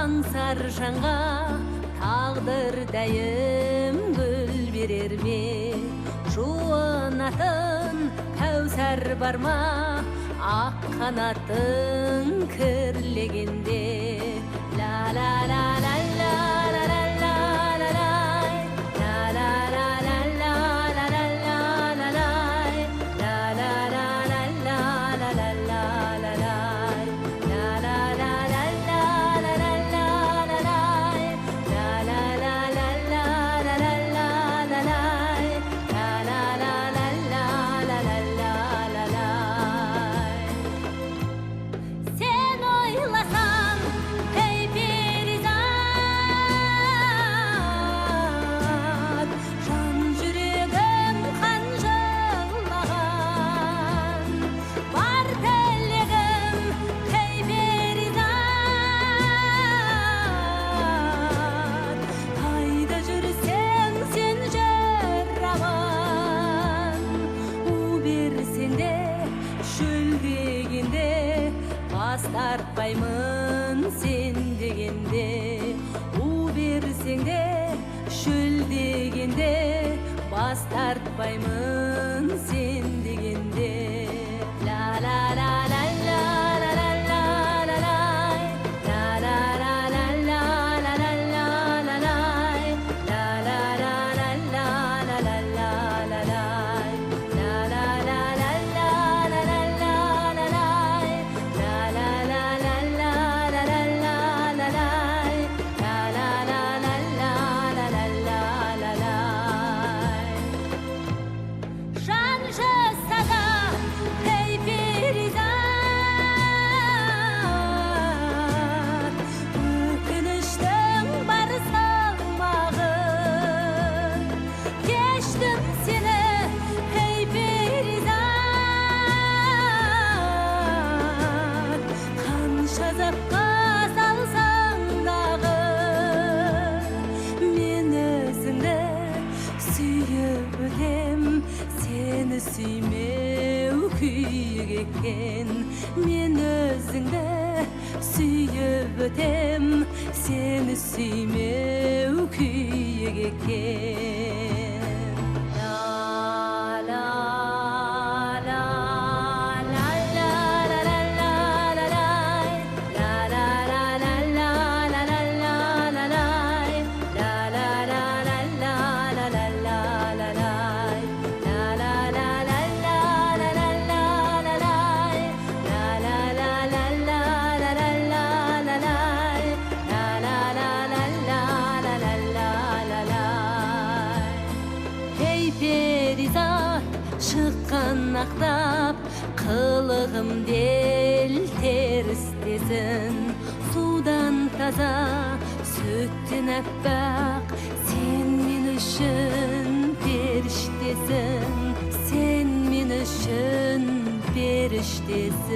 аңсар жанға тағдыр дайым гүл берер ме? Жуынатын кәусар бар ма? Ақ қанатың кірлегенде. Ла ла ла ла ла ла ла ла ла ла ла ла ла ла ла ла ла ла ла бас тартпаймын сен дегенде, у берсең де шөл дегенде, бас тартпаймын сен дегенде. Ла ла ла ла ла ла ла ла ла ла ла ла ла ла ла ла ла ла ла Seni süymeu kүйік екен, мен өзіңді сүйіп өтем, сені süymeu kүйік екен. Перизат шыққан ақтап, қылығым дел терістесін. Судан таза, сүттен әппақ, сен мен үшін періштесің. Сен мен үшін періштесің.